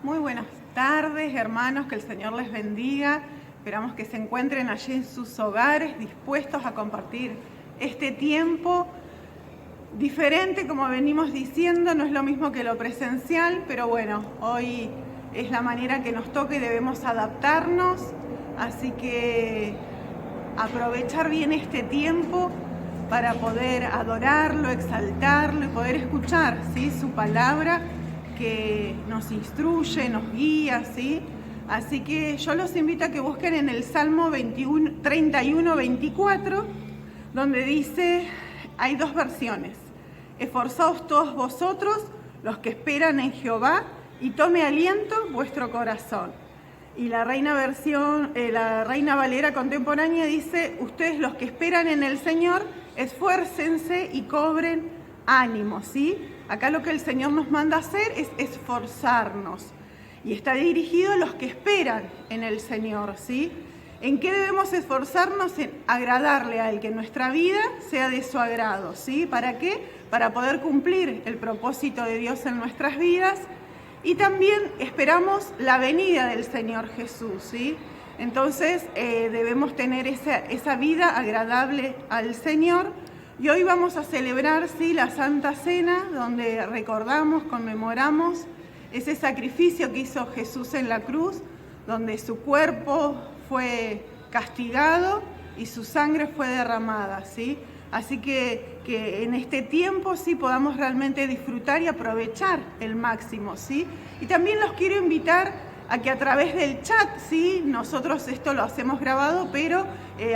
Muy buenas tardes, hermanos, que el Señor les bendiga. Esperamos que se encuentren allí en sus hogares, dispuestos a compartir este tiempo diferente, como venimos diciendo, no es lo mismo que lo presencial, pero bueno, hoy es la manera que nos toca y debemos adaptarnos, así que aprovechar bien este tiempo para poder adorarlo, exaltarlo y poder escuchar, ¿sí?, su palabra que nos instruye, nos guía, ¿sí? Así que yo los invito a que busquen en el Salmo 31-24, donde dice, hay dos versiones: esforzaos todos vosotros, los que esperan en Jehová, y tome aliento vuestro corazón. Y la Reina Valera contemporánea dice, ustedes los que esperan en el Señor, esfuércense y cobren ánimo, ¿sí? Acá lo que el Señor nos manda hacer es esforzarnos. Y está dirigido a los que esperan en el Señor, ¿sí? ¿En qué debemos esforzarnos? En agradarle a Él, que nuestra vida sea de su agrado, ¿sí? ¿Para qué? Para poder cumplir el propósito de Dios en nuestras vidas. Y también esperamos la venida del Señor Jesús, ¿sí? Entonces debemos tener esa vida agradable al Señor. Y hoy vamos a celebrar, ¿sí?, la Santa Cena, donde recordamos, conmemoramos ese sacrificio que hizo Jesús en la cruz, donde su cuerpo fue castigado y su sangre fue derramada, ¿sí? Así que en este tiempo sí podamos realmente disfrutar y aprovechar el máximo, ¿sí? Y también los quiero invitar a que a través del chat, ¿sí?, nosotros esto lo hacemos grabado, pero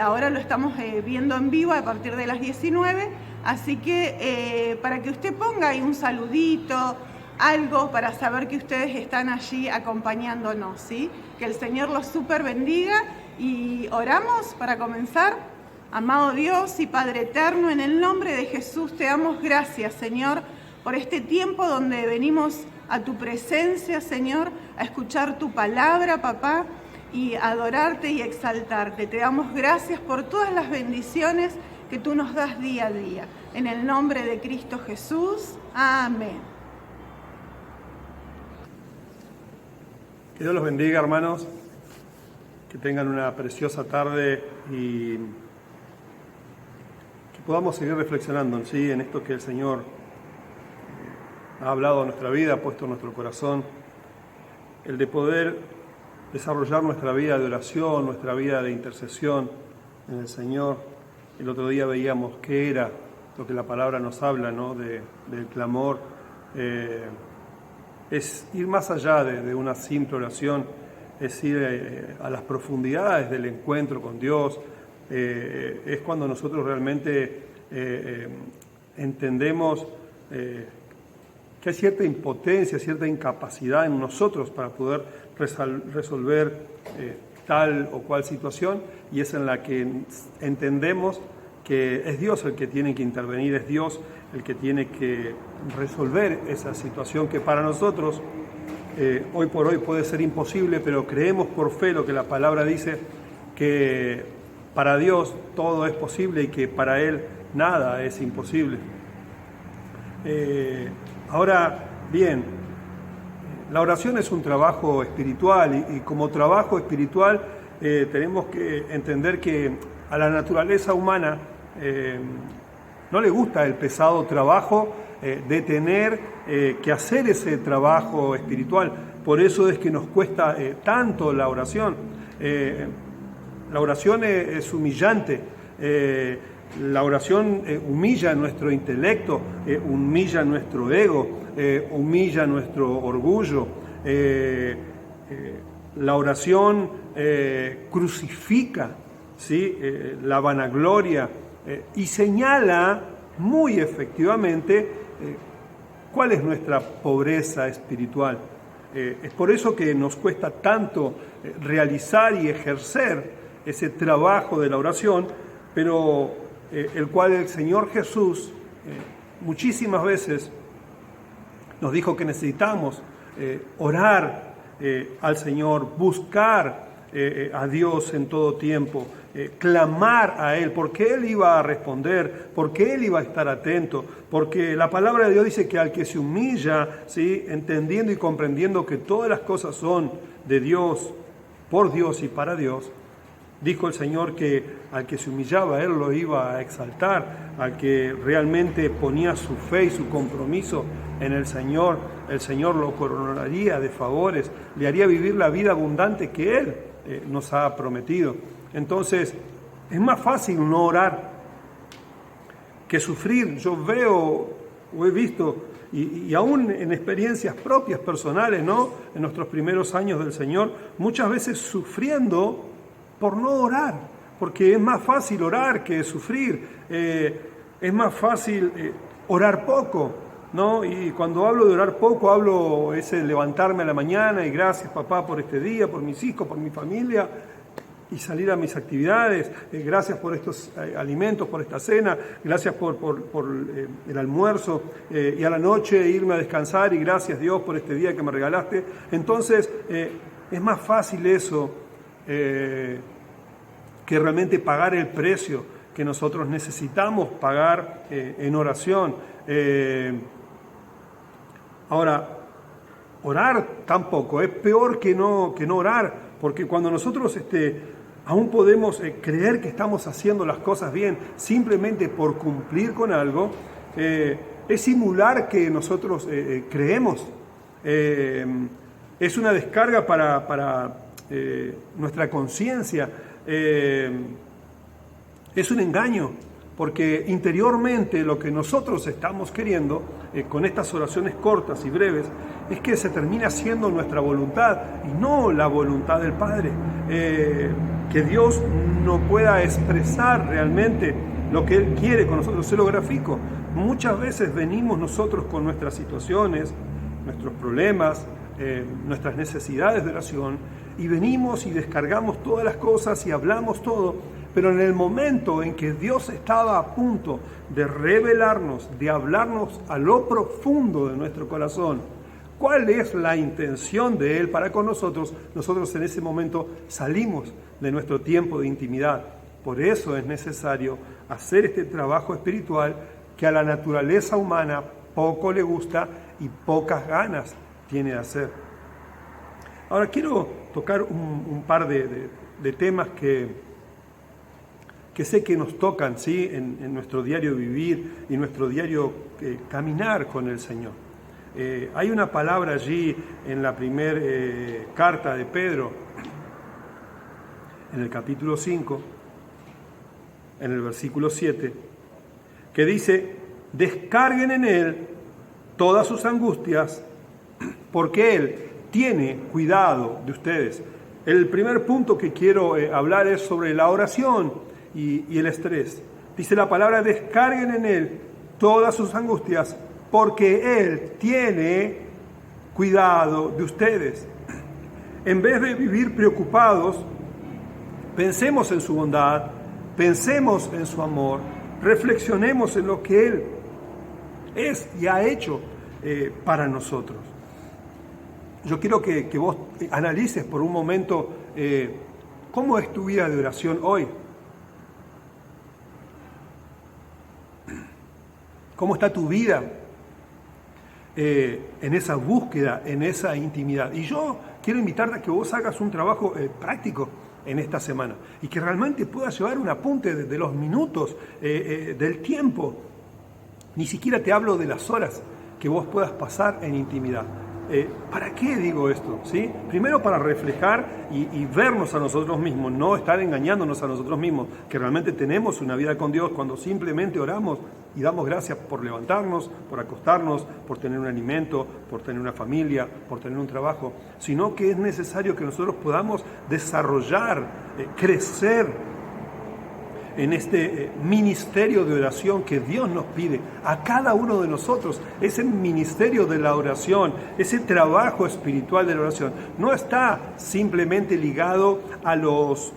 ahora lo estamos viendo en vivo a partir de las 19, así que para que usted ponga ahí un saludito, algo para saber que ustedes están allí acompañándonos, ¿sí? Que el Señor los súper bendiga y oramos para comenzar. Amado Dios y Padre eterno, en el nombre de Jesús te damos gracias, Señor, por este tiempo donde venimos a tu presencia, Señor, a escuchar tu palabra, papá, y adorarte y exaltarte. Te damos gracias por todas las bendiciones que tú nos das día a día. En el nombre de Cristo Jesús, amén. Que Dios los bendiga, hermanos, que tengan una preciosa tarde y que podamos seguir reflexionando, ¿sí?, en esto que el Señor ha hablado a nuestra vida, ha puesto en nuestro corazón, el de poder desarrollar nuestra vida de oración, nuestra vida de intercesión en el Señor. El otro día veíamos qué era lo que la palabra nos habla, ¿no?, del clamor. Es ir más allá de una simple oración, es ir a las profundidades del encuentro con Dios. Es cuando nosotros realmente entendemos que hay cierta impotencia, cierta incapacidad en nosotros para poder resolver tal o cual situación, y es en la que entendemos que es Dios el que tiene que intervenir, es Dios el que tiene que resolver esa situación que para nosotros hoy por hoy puede ser imposible, pero creemos por fe lo que la palabra dice, que para Dios todo es posible y que para Él nada es imposible. Ahora bien, la oración es un trabajo espiritual y como trabajo espiritual tenemos que entender que a la naturaleza humana no le gusta el pesado trabajo de tener que hacer ese trabajo espiritual. Por eso es que nos cuesta tanto la oración. La oración es humillante. La oración humilla nuestro intelecto, humilla nuestro ego, humilla nuestro orgullo. La oración crucifica, ¿sí?, la vanagloria y señala muy efectivamente cuál es nuestra pobreza espiritual. Es por eso que nos cuesta tanto realizar y ejercer ese trabajo de la oración, pero el cual el Señor Jesús muchísimas veces nos dijo que necesitamos orar al Señor, buscar a Dios en todo tiempo, clamar a Él, porque Él iba a responder, porque Él iba a estar atento, porque la palabra de Dios dice que al que se humilla, ¿sí?, entendiendo y comprendiendo que todas las cosas son de Dios, por Dios y para Dios, dijo el Señor que al que se humillaba Él lo iba a exaltar, al que realmente ponía su fe y su compromiso en el Señor lo coronaría de favores, le haría vivir la vida abundante que Él nos ha prometido. Entonces, es más fácil no orar que sufrir. Yo veo o he visto, y aún en experiencias propias, personales, ¿no?, en nuestros primeros años del Señor, muchas veces sufriendo por no orar, porque es más fácil orar que sufrir, es más fácil orar poco, ¿no? Y cuando hablo de orar poco, hablo ese levantarme a la mañana y gracias papá por este día, por mis hijos, por mi familia, y salir a mis actividades, gracias por estos alimentos, por esta cena, gracias por el almuerzo, y a la noche irme a descansar y gracias Dios por este día que me regalaste. Entonces es más fácil eso que realmente pagar el precio que nosotros necesitamos pagar en oración. Ahora, orar tampoco, es peor que no orar, porque cuando nosotros aún podemos creer que estamos haciendo las cosas bien simplemente por cumplir con algo, es simular que nosotros creemos. Es una descarga para nuestra conciencia, es un engaño, porque interiormente lo que nosotros estamos queriendo con estas oraciones cortas y breves es que se termine haciendo nuestra voluntad y no la voluntad del Padre, que Dios no pueda expresar realmente lo que Él quiere con nosotros. Se lo grafico. Muchas veces venimos nosotros con nuestras situaciones, nuestros problemas, nuestras necesidades de oración, y venimos y descargamos todas las cosas y hablamos todo, pero en el momento en que Dios estaba a punto de revelarnos, de hablarnos a lo profundo de nuestro corazón, cuál es la intención de Él para con nosotros, nosotros en ese momento salimos de nuestro tiempo de intimidad. Por eso es necesario hacer este trabajo espiritual que a la naturaleza humana poco le gusta y pocas ganas tiene de hacer. Ahora quiero tocar un par de temas que sé que nos tocan, ¿sí?, en nuestro diario vivir y nuestro diario caminar con el Señor. Hay una palabra allí en la primera carta de Pedro, en el capítulo 5, en el versículo 7, que dice: descarguen en Él todas sus angustias, porque Él tiene cuidado de ustedes. El primer punto que quiero hablar es sobre la oración y el estrés. Dice la palabra: descarguen en Él todas sus angustias, porque Él tiene cuidado de ustedes. En vez de vivir preocupados, pensemos en su bondad, pensemos en su amor, reflexionemos en lo que Él es y ha hecho para nosotros. Yo quiero que vos analices por un momento cómo es tu vida de oración hoy. ¿Cómo está tu vida en esa búsqueda, en esa intimidad? Y yo quiero invitarte a que vos hagas un trabajo práctico en esta semana y que realmente puedas llevar un apunte de los minutos, del tiempo. Ni siquiera te hablo de las horas que vos puedas pasar en intimidad. ¿Para qué digo esto? ¿Sí? Primero, para reflejar y vernos a nosotros mismos, no estar engañándonos a nosotros mismos, que realmente tenemos una vida con Dios cuando simplemente oramos y damos gracias por levantarnos, por acostarnos, por tener un alimento, por tener una familia, por tener un trabajo, sino que es necesario que nosotros podamos desarrollar, crecer en este ministerio de oración que Dios nos pide a cada uno de nosotros. Ese ministerio de la oración, ese trabajo espiritual de la oración, no está simplemente ligado a los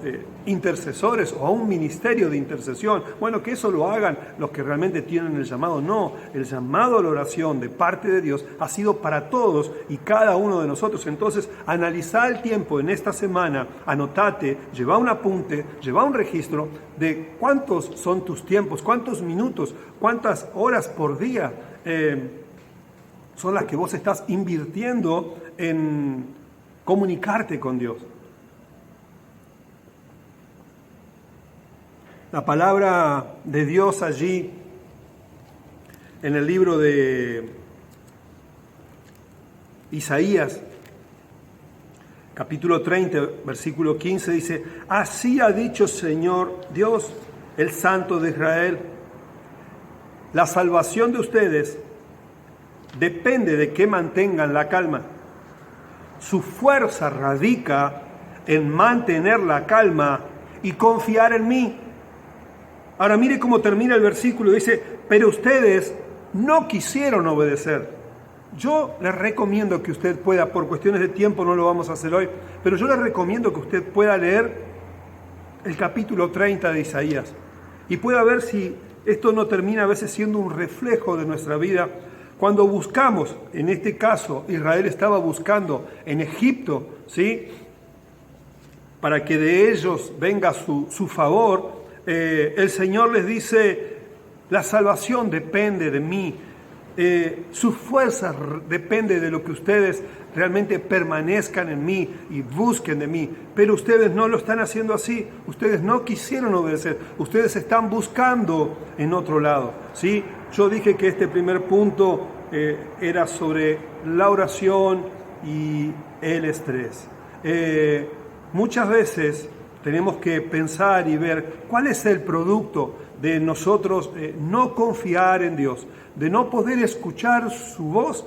intercesores o a un ministerio de intercesión. Bueno, que eso lo hagan los que realmente tienen el llamado. No, el llamado a la oración de parte de Dios ha sido para todos y cada uno de nosotros. Entonces, analizá el tiempo en esta semana, anotate, lleva un apunte, lleva un registro de cuántos son tus tiempos, cuántos minutos, cuántas horas por día son las que vos estás invirtiendo en comunicarte con Dios. La palabra de Dios allí en el libro de Isaías, capítulo 30, versículo 15, dice: así ha dicho Señor Dios, el Santo de Israel, la salvación de ustedes depende de que mantengan la calma. Su fuerza radica en mantener la calma y confiar en mí. Ahora mire cómo termina el versículo, dice: pero ustedes no quisieron obedecer. Yo les recomiendo que usted pueda, por cuestiones de tiempo no lo vamos a hacer hoy, pero yo les recomiendo que usted pueda leer el capítulo 30 de Isaías y pueda ver si esto no termina a veces siendo un reflejo de nuestra vida. Cuando buscamos, en este caso Israel estaba buscando en Egipto, ¿sí?, para que de ellos venga su favor, el Señor les dice: la salvación depende de mí, su fuerza depende de lo que ustedes realmente permanezcan en mí y busquen de mí, pero ustedes no lo están haciendo así, ustedes no quisieron obedecer, ustedes están buscando en otro lado, ¿sí? Yo dije que este primer punto era sobre la oración y el estrés. Muchas veces tenemos que pensar y ver cuál es el producto de nosotros no confiar en Dios, de no poder escuchar su voz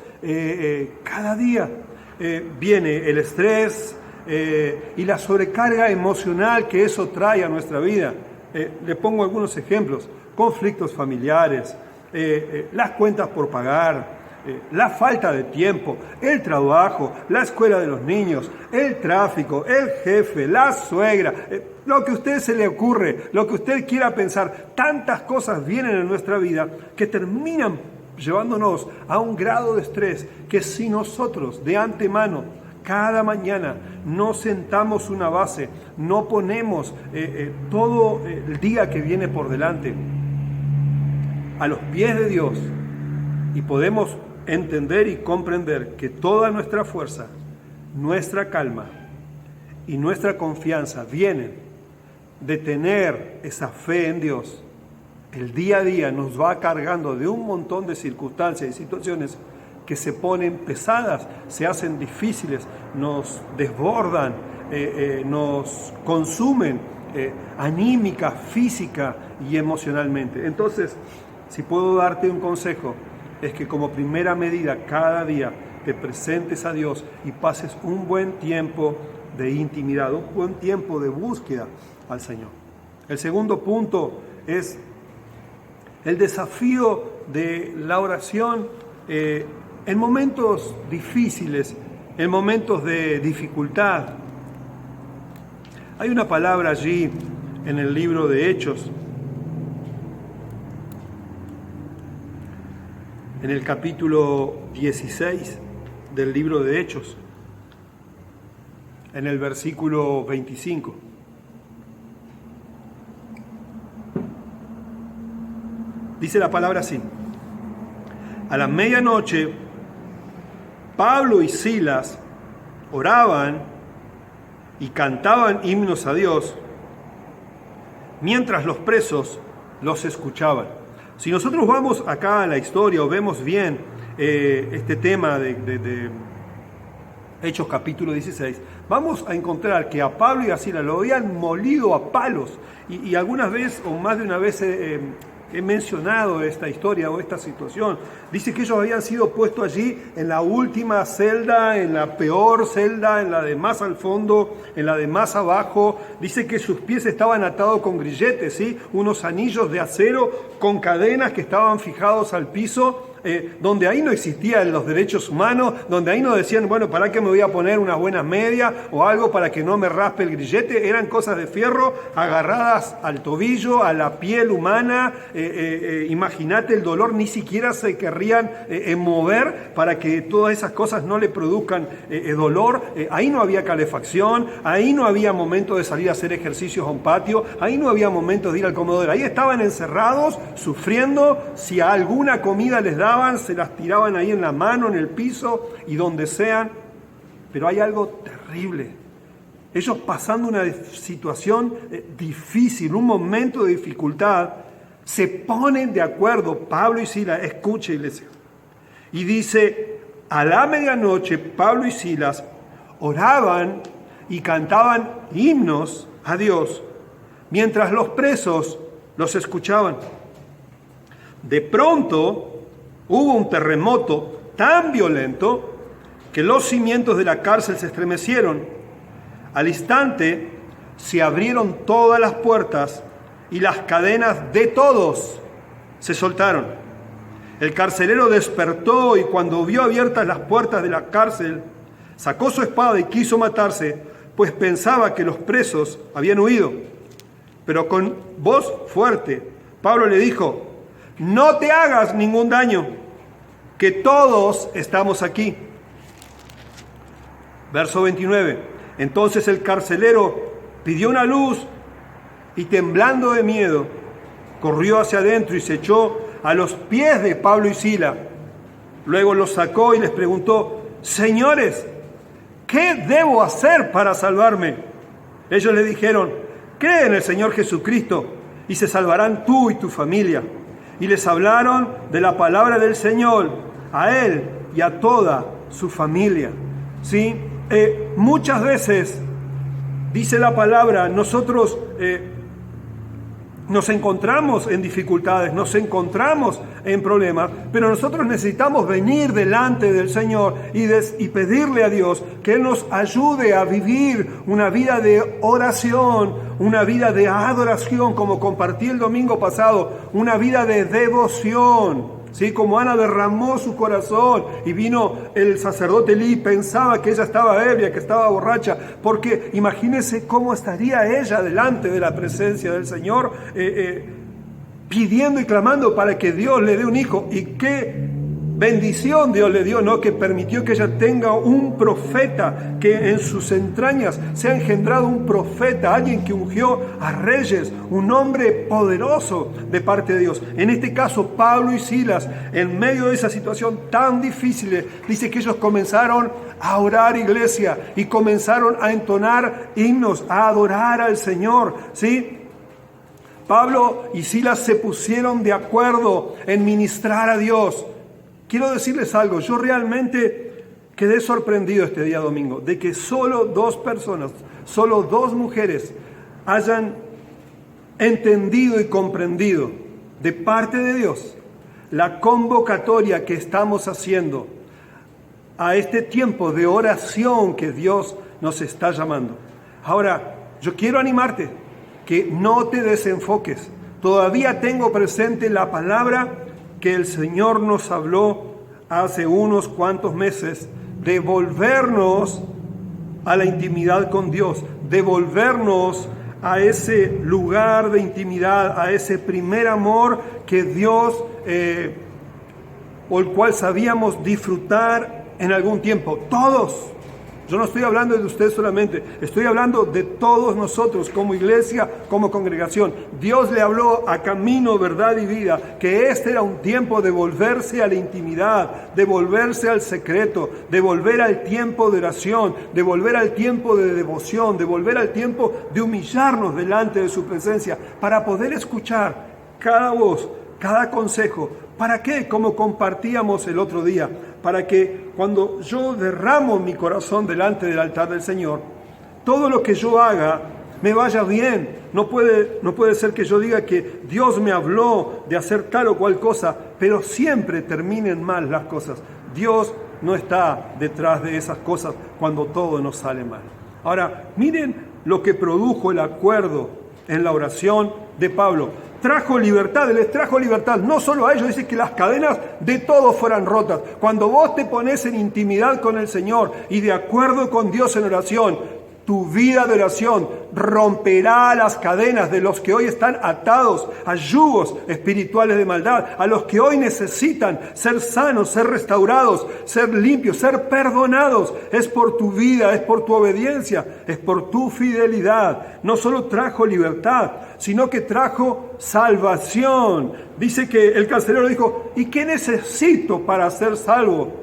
cada día. Viene el estrés y la sobrecarga emocional que eso trae a nuestra vida. Le pongo algunos ejemplos: conflictos familiares, las cuentas por pagar, la falta de tiempo, el trabajo, la escuela de los niños, el tráfico, el jefe, la suegra, lo que a usted se le ocurre, lo que usted quiera pensar. Tantas cosas vienen en nuestra vida que terminan llevándonos a un grado de estrés que si nosotros de antemano cada mañana no sentamos una base, no ponemos todo el día que viene por delante a los pies de Dios y podemos entender y comprender que toda nuestra fuerza, nuestra calma y nuestra confianza vienen de tener esa fe en Dios, el día a día nos va cargando de un montón de circunstancias y situaciones que se ponen pesadas, se hacen difíciles, nos desbordan, nos consumen anímica, física y emocionalmente. Entonces, si puedo darte un consejo, es que como primera medida cada día te presentes a Dios y pases un buen tiempo de intimidad, un buen tiempo de búsqueda al Señor. El segundo punto es el desafío de la oración en momentos difíciles, en momentos de dificultad. Hay una palabra allí en el libro de Hechos, en el capítulo 16 del libro de Hechos, en el versículo 25. Dice la palabra así: a la medianoche, Pablo y Silas oraban y cantaban himnos a Dios, mientras los presos los escuchaban. Si nosotros vamos acá a la historia o vemos bien este tema de Hechos capítulo 16, vamos a encontrar que a Pablo y a Silas lo habían molido a palos. Y algunas veces, o más de una vez, he mencionado esta historia o esta situación. Dice que ellos habían sido puestos allí en la última celda, en la peor celda, en la de más al fondo, en la de más abajo. Dice que sus pies estaban atados con grilletes, ¿sí? Unos anillos de acero con cadenas que estaban fijados al piso. donde ahí no existían los derechos humanos, donde ahí no decían, bueno, ¿para qué me voy a poner unas buenas medias o algo para que no me raspe el grillete? Eran cosas de fierro agarradas al tobillo, a la piel humana. Imagínate el dolor, ni siquiera se querrían mover para que todas esas cosas no le produzcan dolor. Ahí no había calefacción, ahí no había momento de salir a hacer ejercicios a un patio, ahí no había momentos de ir al comedor, ahí estaban encerrados, sufriendo. Si a alguna comida les daban, se las tiraban ahí en la mano, en el piso y donde sean. Pero hay algo terrible. Ellos pasando una situación difícil, un momento de dificultad, se ponen de acuerdo, Pablo y Silas, escucha iglesia, y dice, a la medianoche Pablo y Silas oraban y cantaban himnos a Dios, mientras los presos los escuchaban. De pronto hubo un terremoto tan violento que los cimientos de la cárcel se estremecieron. Al instante se abrieron todas las puertas y las cadenas de todos se soltaron. El carcelero despertó y cuando vio abiertas las puertas de la cárcel, sacó su espada y quiso matarse, pues pensaba que los presos habían huido. Pero con voz fuerte, Pablo le dijo, no te hagas ningún daño, que todos estamos aquí. Verso 29. Entonces el carcelero pidió una luz y temblando de miedo, corrió hacia adentro y se echó a los pies de Pablo y Silas. Luego los sacó y les preguntó, señores, ¿qué debo hacer para salvarme? Ellos le dijeron, cree en el Señor Jesucristo y se salvarán tú y tu familia. Y les hablaron de la palabra del Señor a él y a toda su familia. ¿Sí? Muchas veces, dice la palabra, nosotros nos encontramos en dificultades, nos encontramos en problemas, pero nosotros necesitamos venir delante del Señor y pedirle a Dios que Él nos ayude a vivir una vida de oración, una vida de adoración, como compartí el domingo pasado, una vida de devoción. ¿Sí? Como Ana derramó su corazón y vino el sacerdote Elí, pensaba que ella estaba ebria, que estaba borracha, porque imagínense cómo estaría ella delante de la presencia del Señor, pidiendo y clamando para que Dios le dé un hijo. Y qué bendición Dios le dio, ¿no? Que permitió que ella tenga un profeta, que en sus entrañas se ha engendrado un profeta, alguien que ungió a reyes, un hombre poderoso de parte de Dios. En este caso, Pablo y Silas, en medio de esa situación tan difícil, dice que ellos comenzaron a orar, iglesia, y comenzaron a entonar himnos, a adorar al Señor, ¿sí? Pablo y Silas se pusieron de acuerdo en ministrar a Dios. Quiero decirles algo, yo realmente quedé sorprendido este día domingo de que solo 2 personas, solo 2 mujeres hayan entendido y comprendido de parte de Dios la convocatoria que estamos haciendo a este tiempo de oración que Dios nos está llamando. Ahora, yo quiero animarte que no te desenfoques. Todavía tengo presente la palabra que el Señor nos habló hace unos cuantos meses, de volvernos a la intimidad con Dios, de volvernos a ese lugar de intimidad, a ese primer amor que Dios, por el cual sabíamos disfrutar en algún tiempo. Todos. Yo no estoy hablando de usted solamente, estoy hablando de todos nosotros como iglesia, como congregación. Dios le habló a Camino, Verdad y Vida que este era un tiempo de volverse a la intimidad, de volverse al secreto, de volver al tiempo de oración, de volver al tiempo de devoción, de volver al tiempo de humillarnos delante de su presencia para poder escuchar cada voz, cada consejo. ¿Para qué? Como compartíamos el otro día, para que cuando yo derramo mi corazón delante del altar del Señor, todo lo que yo haga me vaya bien. No puede ser que yo diga que Dios me habló de hacer tal o cual cosa, pero siempre terminen mal las cosas. Dios no está detrás de esas cosas cuando todo nos sale mal. Ahora, miren lo que produjo el acuerdo en la oración de Pablo. Trajo libertad, Él les trajo libertad, no solo a ellos, dice que las cadenas de todos fueran rotas. Cuando vos te pones en intimidad con el Señor y de acuerdo con Dios en oración, tu vida de oración romperá las cadenas de los que hoy están atados a yugos espirituales de maldad, a los que hoy necesitan ser sanos, ser restaurados, ser limpios, ser perdonados. Es por tu vida, es por tu obediencia, es por tu fidelidad. No solo trajo libertad, sino que trajo salvación. Dice que el carcelero dijo, ¿y qué necesito para ser salvo?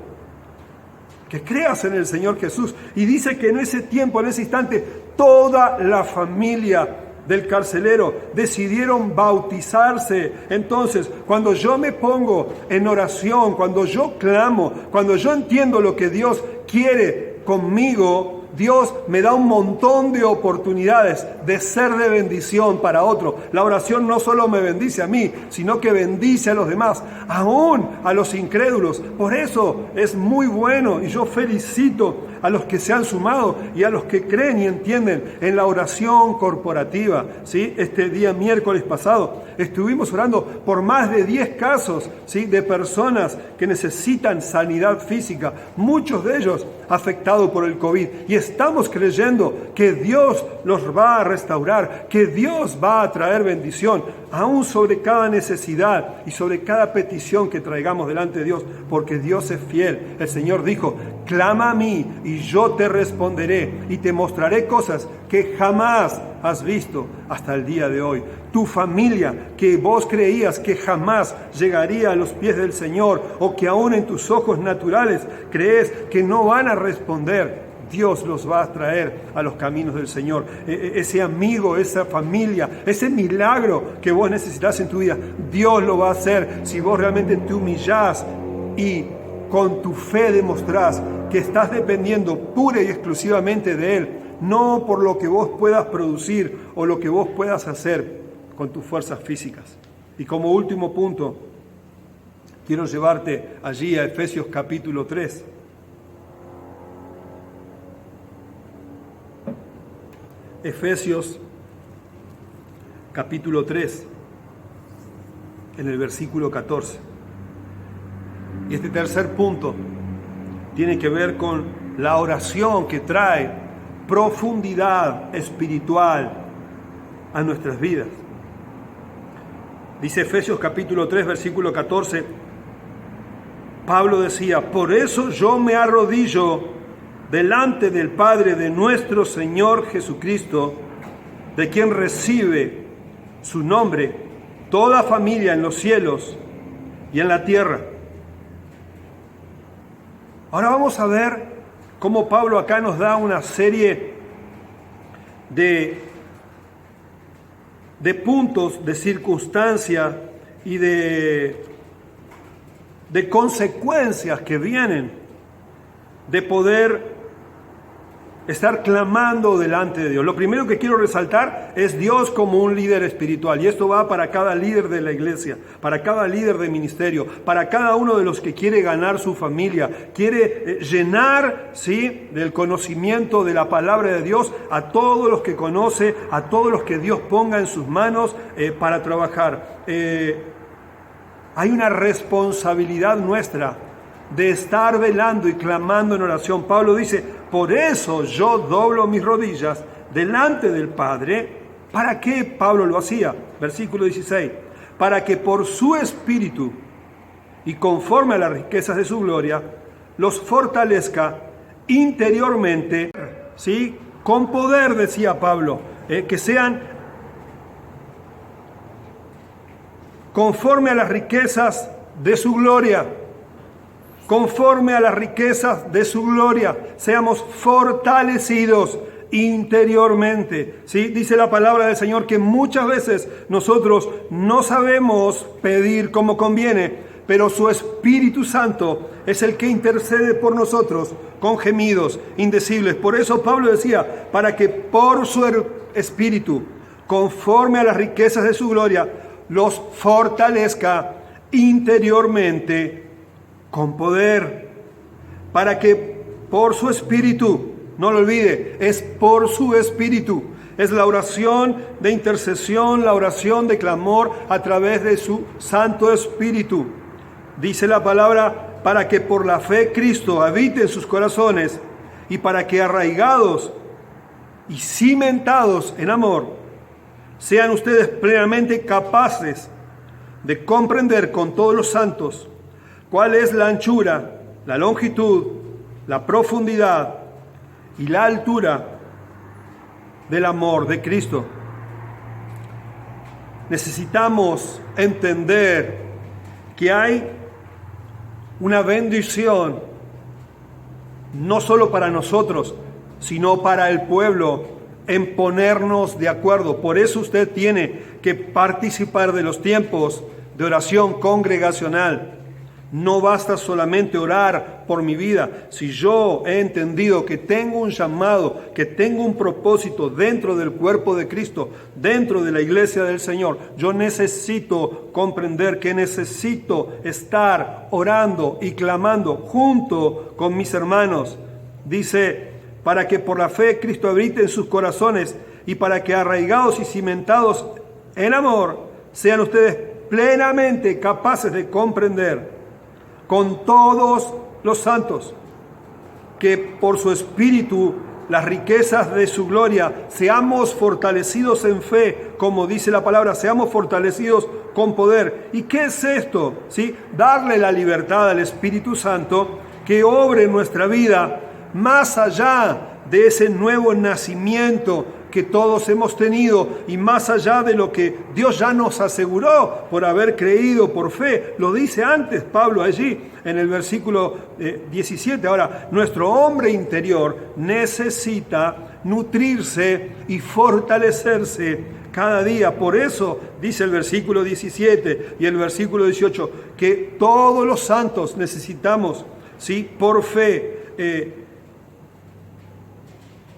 Que creas en el Señor Jesús. Y dice que en ese tiempo, en ese instante, toda la familia del carcelero decidieron bautizarse. Entonces, cuando yo me pongo en oración, cuando yo clamo, cuando yo entiendo lo que Dios quiere conmigo, Dios me da un montón de oportunidades de ser de bendición para otro. La oración no solo me bendice a mí, sino que bendice a los demás, aún a los incrédulos. Por eso es muy bueno y yo felicito a los que se han sumado y a los que creen y entienden en la oración corporativa. ¿Sí? Este día miércoles pasado estuvimos orando por más de 10 casos, ¿sí?, de personas que necesitan sanidad física, muchos de ellos afectados por el COVID. Y estamos creyendo que Dios los va a restaurar, que Dios va a traer bendición, aún sobre cada necesidad y sobre cada petición que traigamos delante de Dios, porque Dios es fiel. El Señor dijo, clama a mí y yo te responderé y te mostraré cosas que jamás has visto hasta el día de hoy. Tu familia, que vos creías que jamás llegaría a los pies del Señor, o que aún en tus ojos naturales crees que no van a responder, Dios los va a traer a los caminos del Señor. Ese amigo, esa familia, ese milagro que vos necesitas en tu vida, Dios lo va a hacer si vos realmente te humillás y con tu fe demostrás que estás dependiendo pura y exclusivamente de Él, no por lo que vos puedas producir o lo que vos puedas hacer con tus fuerzas físicas. Y como último punto, quiero llevarte allí a Efesios capítulo 3. Efesios capítulo 3, en el versículo 14. Y este tercer punto tiene que ver con la oración que trae profundidad espiritual a nuestras vidas. Dice Efesios capítulo 3, versículo 14, Pablo decía, por eso yo me arrodillo delante del Padre de nuestro Señor Jesucristo, de quien recibe su nombre toda familia en los cielos y en la tierra. Ahora vamos a ver cómo Pablo acá nos da una serie de puntos, de circunstancias y de consecuencias que vienen de poder estar clamando delante de Dios. Lo primero que quiero resaltar es Dios como un líder espiritual, y esto va para cada líder de la iglesia, para cada líder de ministerio, para cada uno de los que quiere ganar su familia, quiere llenar, ¿sí?, del conocimiento de la palabra de Dios a todos los que conoce, a todos los que Dios ponga en sus manos para trabajar. Hay una responsabilidad nuestra de estar velando y clamando en oración. Pablo dice, por eso yo doblo mis rodillas delante del Padre. ¿Para qué Pablo lo hacía? Versículo 16. Para que por su Espíritu y conforme a las riquezas de su gloria, los fortalezca interiormente, ¿sí?, con poder, decía Pablo, que sean conforme a las riquezas de su gloria. Conforme a las riquezas de su gloria, seamos fortalecidos interiormente. ¿Sí? Dice la palabra del Señor que muchas veces nosotros no sabemos pedir como conviene, pero su Espíritu Santo es el que intercede por nosotros con gemidos indecibles. Por eso Pablo decía, para que por su Espíritu, conforme a las riquezas de su gloria, los fortalezca interiormente con poder, para que por su Espíritu, no lo olvide, es por su Espíritu, Es la oración de intercesión, la oración de clamor a través de su Santo Espíritu. Dice la palabra, para que por la fe Cristo habite en sus corazones y para que arraigados y cimentados en amor, sean ustedes plenamente capaces de comprender con todos los santos cuál es la anchura, la longitud, la profundidad y la altura del amor de Cristo. Necesitamos entender que hay una bendición no solo para nosotros, sino para el pueblo, en ponernos de acuerdo. Por eso usted tiene que participar de los tiempos de oración congregacional. No basta solamente orar por mi vida. Si yo he entendido que tengo un llamado, que tengo un propósito dentro del cuerpo de Cristo, dentro de la iglesia del Señor, yo necesito comprender que necesito estar orando y clamando junto con mis hermanos. Dice, para que por la fe Cristo habite en sus corazones y para que arraigados y cimentados en amor, sean ustedes plenamente capaces de comprender con todos los santos, que por su Espíritu, las riquezas de su gloria, seamos fortalecidos en fe, como dice la palabra, seamos fortalecidos con poder. ¿Y qué es esto? ¿Sí? Darle la libertad al Espíritu Santo que obre en nuestra vida, más allá de ese nuevo nacimiento que todos hemos tenido y más allá de lo que Dios ya nos aseguró por haber creído por fe. Lo dice antes Pablo allí en el versículo 17. Ahora, nuestro hombre interior necesita nutrirse y fortalecerse cada día. Por eso dice el versículo 17 y el versículo 18 que todos los santos necesitamos, ¿sí?, por fe,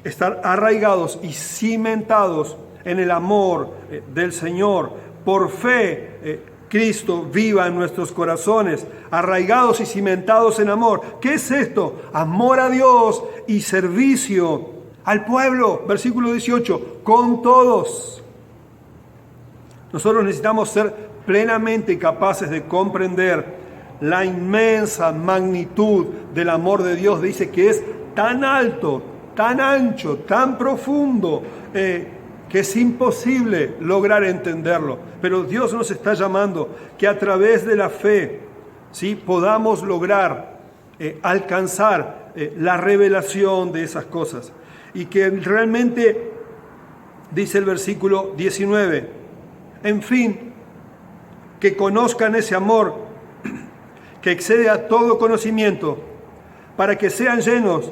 estar arraigados y cimentados en el amor del Señor. Por fe, Cristo viva en nuestros corazones, arraigados y cimentados en amor. ¿Qué es esto? Amor a Dios y servicio al pueblo. Versículo 18, con todos. Nosotros necesitamos ser plenamente capaces de comprender la inmensa magnitud del amor de Dios. Dice que es tan alto, tan ancho, tan profundo, que es imposible lograr entenderlo. Pero Dios nos está llamando que a través de la fe, ¿sí?, podamos lograr alcanzar la revelación de esas cosas. Y que realmente, dice el versículo 19, en fin, que conozcan ese amor que excede a todo conocimiento, para que sean llenos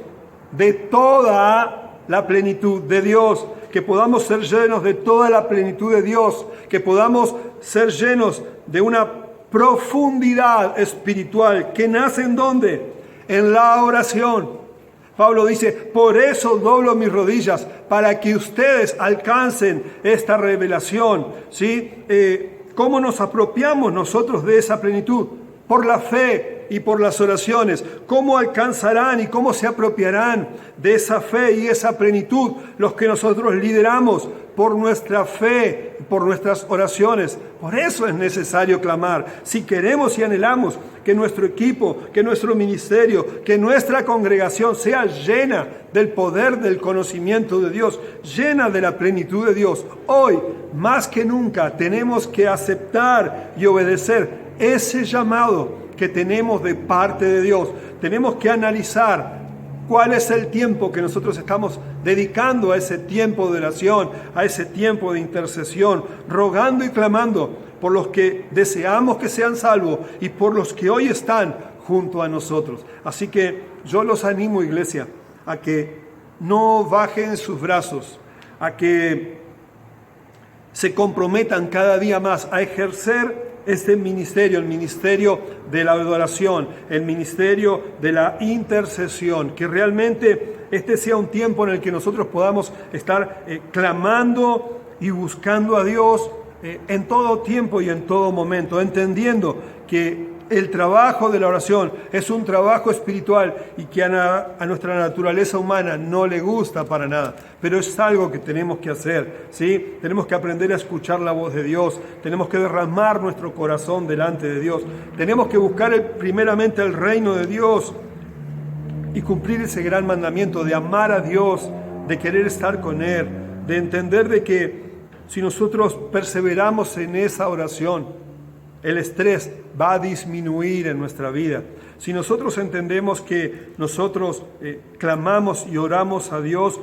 de toda la plenitud de Dios, que podamos ser llenos de toda la plenitud de Dios, que podamos ser llenos de una profundidad espiritual que nace ¿en dónde? En la oración. Pablo dice, por eso doblo mis rodillas, para que ustedes alcancen esta revelación, ¿sí? ¿Cómo nos apropiamos nosotros de esa plenitud? Por la fe y por las oraciones. ¿Cómo alcanzarán y cómo se apropiarán de esa fe y esa plenitud los que nosotros lideramos? Por nuestra fe, por nuestras oraciones. Por eso es necesario clamar. Si queremos y anhelamos que nuestro equipo, que nuestro ministerio, que nuestra congregación sea llena del poder del conocimiento de Dios, llena de la plenitud de Dios, hoy más que nunca tenemos que aceptar y obedecer ese llamado que tenemos de parte de Dios. Tenemos que analizar cuál es el tiempo que nosotros estamos dedicando a ese tiempo de oración, a ese tiempo de intercesión, rogando y clamando por los que deseamos que sean salvos y por los que hoy están junto a nosotros. Así que yo los animo, iglesia, a que no bajen sus brazos, a que se comprometan cada día más a ejercer este ministerio, el ministerio de la adoración, el ministerio de la intercesión, que realmente este sea un tiempo en el que nosotros podamos estar clamando y buscando a Dios en todo tiempo y en todo momento, entendiendo que el trabajo de la oración es un trabajo espiritual y que a nuestra naturaleza humana no le gusta para nada, pero es algo que tenemos que hacer, ¿sí? Tenemos que aprender a escuchar la voz de Dios, tenemos que derramar nuestro corazón delante de Dios, tenemos que buscar primeramente el reino de Dios y cumplir ese gran mandamiento de amar a Dios, de querer estar con Él, de entender de que si nosotros perseveramos en esa oración, el estrés va a disminuir en nuestra vida. Si nosotros entendemos que nosotros clamamos y oramos a Dios,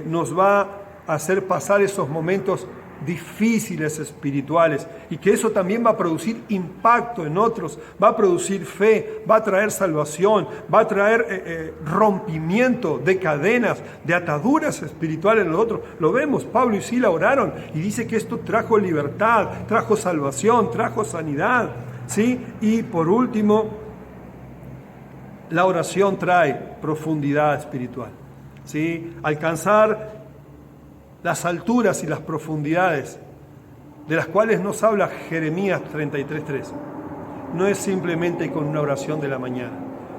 nos va a hacer pasar esos momentos difíciles espirituales y que eso también va a producir impacto en otros, va a producir fe, va a traer salvación, va a traer rompimiento de cadenas, de ataduras espirituales en nosotros. Lo vemos, Pablo y Sila oraron y dice que esto trajo libertad, trajo salvación, trajo sanidad, ¿sí? Y por último, la oración trae profundidad espiritual, ¿sí? Alcanzar las alturas y las profundidades de las cuales nos habla Jeremías 33:3. No es simplemente con una oración de la mañana,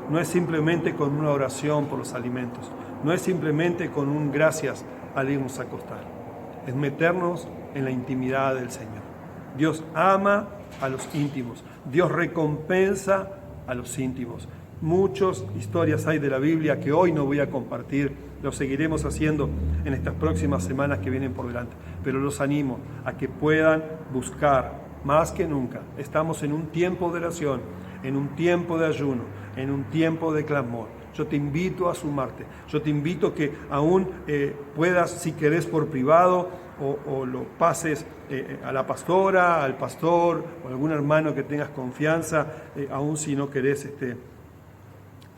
no es simplemente con una oración por los alimentos, no es simplemente con un gracias al irnos a acostar, es meternos en la intimidad del Señor. Dios ama a los íntimos, Dios recompensa a los íntimos. Muchas historias hay de la Biblia que hoy no voy a compartir, lo seguiremos haciendo en estas próximas semanas que vienen por delante, pero los animo a que puedan buscar más que nunca. Estamos en un tiempo de oración, en un tiempo de ayuno, en un tiempo de clamor. Yo te invito a sumarte, yo te invito a que aún puedas, si querés por privado, o lo pases a la pastora, al pastor, o algún hermano que tengas confianza, aún si no querés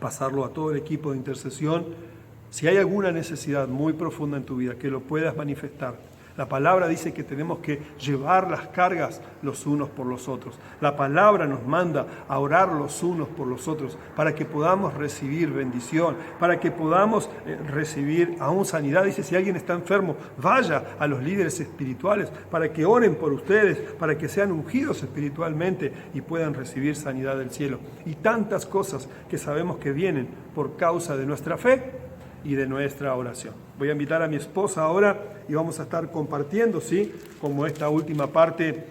pasarlo a todo el equipo de intercesión. Si hay alguna necesidad muy profunda en tu vida, que lo puedas manifestar. La palabra dice que tenemos que llevar las cargas los unos por los otros. La palabra nos manda a orar los unos por los otros para que podamos recibir bendición, para que podamos recibir aún sanidad. Dice, si alguien está enfermo, vaya a los líderes espirituales para que oren por ustedes, para que sean ungidos espiritualmente y puedan recibir sanidad del cielo. Y tantas cosas que sabemos que vienen por causa de nuestra fe y de nuestra oración. Voy a invitar a mi esposa ahora y vamos a estar compartiendo, ¿sí? Como esta última parte,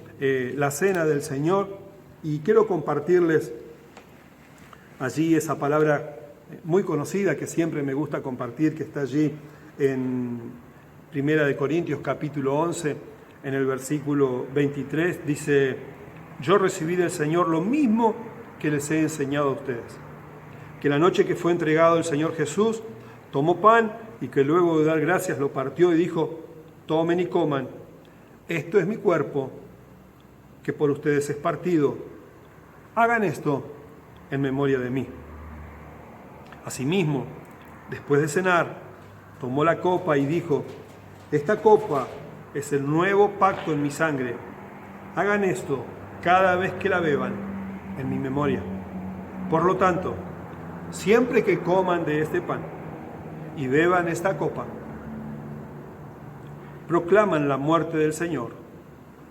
la cena del Señor. Y quiero compartirles allí esa palabra muy conocida que siempre me gusta compartir, que está allí en 1 Corintios capítulo 11, en el versículo 23, dice: yo recibí del Señor lo mismo que les he enseñado a ustedes, que la noche que fue entregado el Señor Jesús, tomó pan y que luego de dar gracias lo partió y dijo: tomen y coman, esto es mi cuerpo que por ustedes es partido, hagan esto en memoria de mí. Asimismo, después de cenar, tomó la copa y dijo: esta copa es el nuevo pacto en mi sangre, hagan esto cada vez que la beban en mi memoria. Por lo tanto, siempre que coman de este pan y beban esta copa, proclaman la muerte del Señor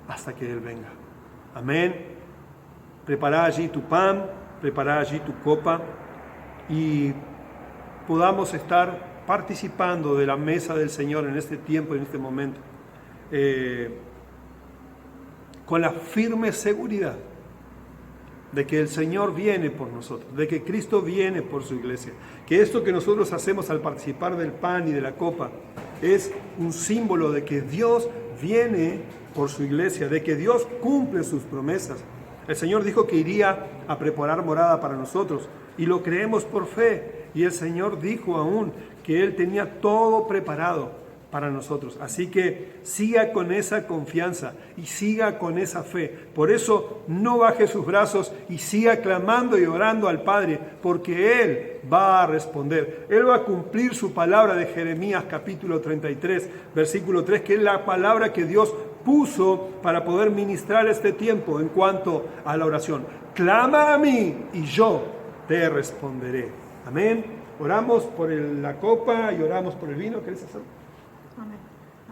hasta que Él venga. Amén. Prepara allí tu pan, prepara allí tu copa y podamos estar participando de la mesa del Señor en este tiempo, en este momento, con la firme seguridad de que el Señor viene por nosotros, de que Cristo viene por su iglesia, que esto que nosotros hacemos al participar del pan y de la copa es un símbolo de que Dios viene por su iglesia, de que Dios cumple sus promesas. El Señor dijo que iría a preparar morada para nosotros y lo creemos por fe, y el Señor dijo aún que Él tenía todo preparado para nosotros. Así que siga con esa confianza y siga con esa fe. Por eso no baje sus brazos y siga clamando y orando al Padre, porque Él va a responder. Él va a cumplir su palabra de Jeremías capítulo 33, versículo 3, que es la palabra que Dios puso para poder ministrar este tiempo en cuanto a la oración. Clama a mí y yo te responderé. Amén. Oramos por la copa y oramos por el vino. ¿Querés hacerlo? Amén.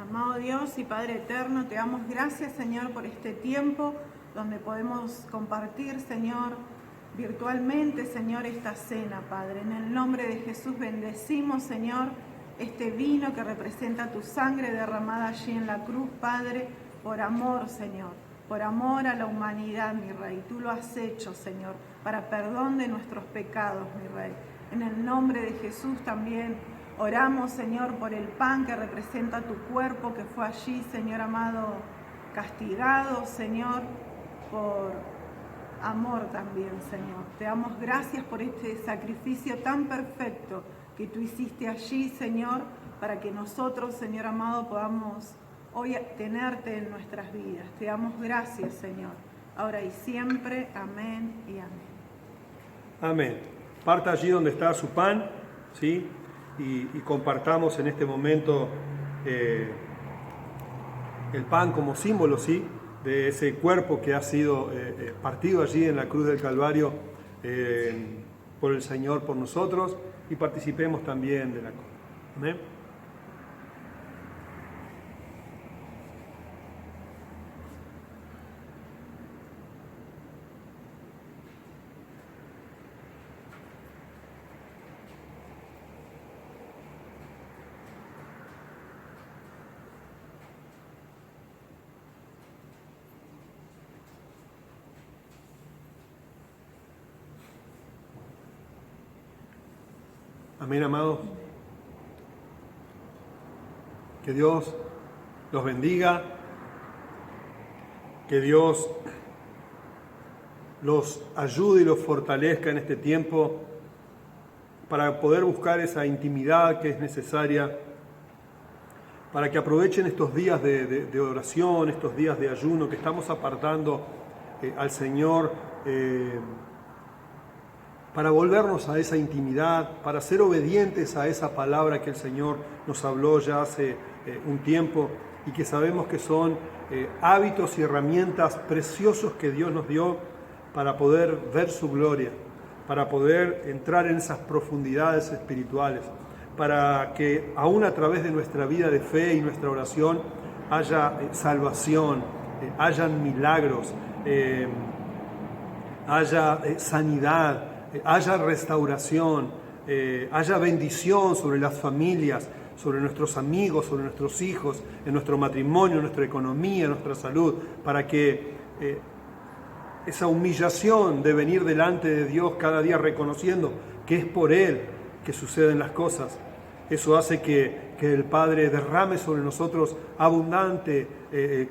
Amado Dios y Padre eterno, te damos gracias, Señor, por este tiempo donde podemos compartir, Señor, virtualmente, Señor, esta cena, Padre. En el nombre de Jesús bendecimos, Señor, este vino que representa tu sangre derramada allí en la cruz, Padre, por amor, Señor, por amor a la humanidad, mi Rey. Tú lo has hecho, Señor, para perdón de nuestros pecados, mi Rey. En el nombre de Jesús también oramos, Señor, por el pan que representa tu cuerpo, que fue allí, Señor amado, castigado, Señor, por amor también, Señor. Te damos gracias por este sacrificio tan perfecto que tú hiciste allí, Señor, para que nosotros, Señor amado, podamos hoy tenerte en nuestras vidas. Te damos gracias, Señor, ahora y siempre. Amén y amén. Amén. Parta allí donde está su pan, ¿sí? Y compartamos en este momento el pan como símbolo, ¿sí?, de ese cuerpo que ha sido partido allí en la cruz del Calvario por el Señor, por nosotros, y participemos también de la copa. Amén. Amén, amados. Que Dios los bendiga, que Dios los ayude y los fortalezca en este tiempo para poder buscar esa intimidad que es necesaria, para que aprovechen estos días de oración, estos días de ayuno que estamos apartando al Señor, para volvernos a esa intimidad, para ser obedientes a esa palabra que el Señor nos habló ya hace un tiempo y que sabemos que son hábitos y herramientas preciosos que Dios nos dio para poder ver su gloria, para poder entrar en esas profundidades espirituales, para que aún a través de nuestra vida de fe y nuestra oración haya salvación, hayan milagros, haya sanidad, haya restauración, haya bendición sobre las familias, sobre nuestros amigos, sobre nuestros hijos, en nuestro matrimonio, en nuestra economía, en nuestra salud, para que esa humillación de venir delante de Dios cada día reconociendo que es por Él que suceden las cosas, eso hace que el Padre derrame sobre nosotros abundante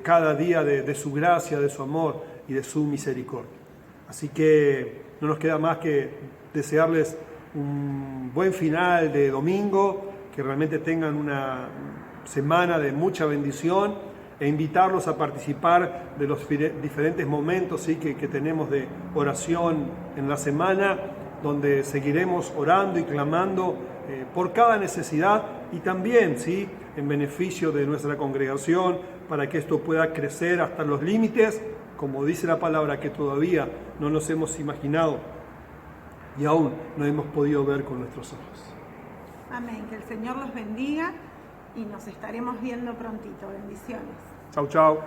cada día de su gracia, de su amor y de su misericordia. Así que no nos queda más que desearles un buen final de domingo, que realmente tengan una semana de mucha bendición e invitarlos a participar de los diferentes momentos, ¿sí?, que tenemos de oración en la semana, donde seguiremos orando y clamando por cada necesidad y también, ¿sí?, en beneficio de nuestra congregación, para que esto pueda crecer hasta los límites, como dice la palabra, que todavía no nos hemos imaginado y aún no hemos podido ver con nuestros ojos. Amén. Que el Señor los bendiga y nos estaremos viendo prontito. Bendiciones. Chau, chau.